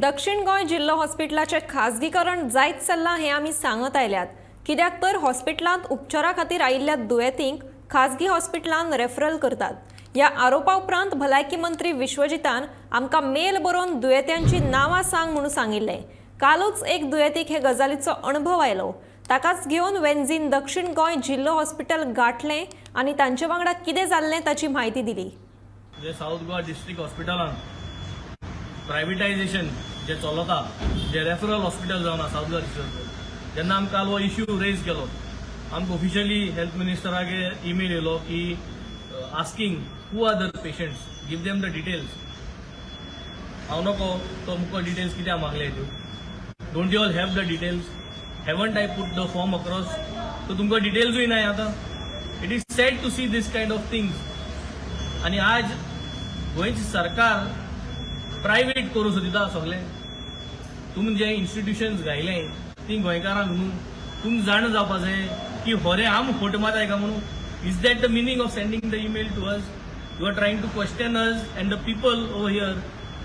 दक्षिण गोंय जिल्लो हॉस्पिटलाचे खाजगीकरण जायत चल्लां हें आमी सांगत आयल्यात। कित्याक तर हॉस्पिटलांत उपचारा खातीर आयिल्ल्या दुयेंतींक खाजगी हॉस्पिटलांत रेफरल करतात। ह्या आरोपा उपरांत भलायकी मंत्री विश्वजितान आमकां मेल बरोवन दुयेंत्यांची नांवां सांग म्हणून सांगिल्लें। कालूच एक दुयेंतीक हे गजालीचो अणभव आयलो। ताकाच घेवन वेन्झीन दक्षिण गोंय जिल्लो हॉस्पिटल गाठलें आनी तांचे वांगडा कितें जाल्लें ताची म्हायती दिली। साउथ गोवा डिस्ट्रिक्ट हॉस्पिटलान प्रायवेटायझेशन जे चलता, जे रेफरल हॉस्पिटल जावन साउथ गोवा डिस्ट्रिक्ट, जेन्ना आमकां काल हो इश्यू रेज केलो, आमकां ऑफिशियली हेल्थ मिनिस्टराक ईमेल येयलो की asking who are the patients, give them the details. हांव नको तो मुको डिटेल्स कित्याक मागले त्यो, don't you all have the details, haven't I put the form across, तो तुमकां डिटेल्सूय नाय आतां। It is sad to see these kind of things. आनी आज गोंयचे सरकार प्रायवेट करूं सोदिता सगळें। तुमी जे इन्स्टिट्यूशन्स घायले ती गोंयकारांक न्हू, तुमकां जाण जावपा जाय की होरे आम फोट मारताय काय म्हणून। Is that the meaning of sending the email to us? You are trying to question us and the people over here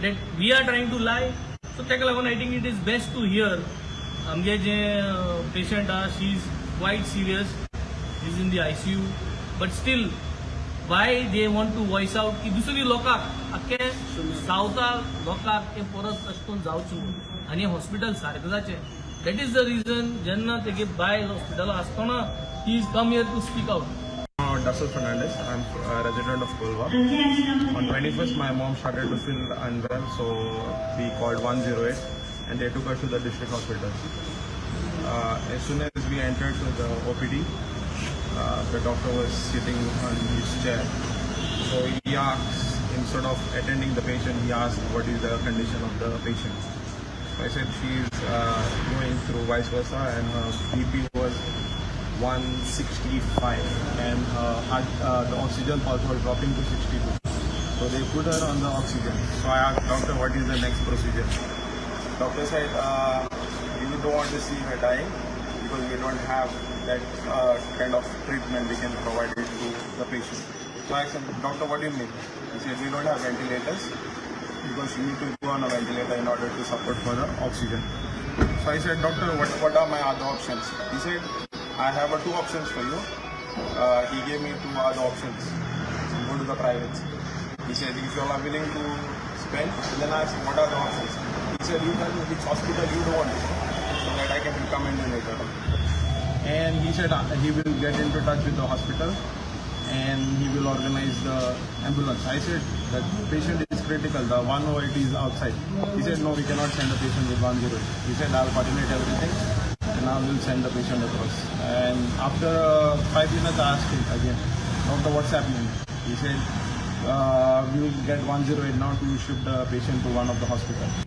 that we are trying to lie. So ताका लागून I think it is best to hear. आमगे जे patient आहा, she is quite serious, she is in the ICU, but still why they want to voice out की दुसरी लोकांक आख्खे सावथा लोकांक ते परत तशें करून जावचें आनी हॉस्पिटल सारकें जाचें। दॅट इज द रिजन जेन्ना तेगे बाय हॉस्पिटल आसतना he is come here to speak out. Dasul Fernandez. I'm a resident of Kolva. On 21st, my mom started to feel unwell, so we called 108 and they took her to the district hospital. As soon as we entered to the OPD, the doctor was sitting on his chair. So he asked, instead of attending the patient, he asked what is the condition of the patient. So I said she is going through vice versa and her BP was 165 and the oxygen pulse was dropping to 62. So they put her on the oxygen. So I asked doctor what is the next procedure. Doctor said we don't want to see her dying because we don't have that kind of treatment we can provide it to the patient. So I said, doctor, what do you mean? He said we don't have ventilators because you need to go on a ventilator in order to support for the oxygen. So I said, doctor, what are my other options? He said, I have two options for you. He gave me two other options. Go to the privates. He said, if you are willing to spend, then I asked, what are the options? He said, you tell me which hospital you don't want, so that I can recommend you later. And he said he will get into touch with the hospital and he will organize the ambulance. I said, the patient is critical, the 108 is outside. He said, no, we cannot send the patient with 108. He said, I'll coordinate everything and I will send the patient across. And after 5 minutes I asked him again, doctor, what's happening? He said, we will get 108 now to shift the patient to one of the hospitals.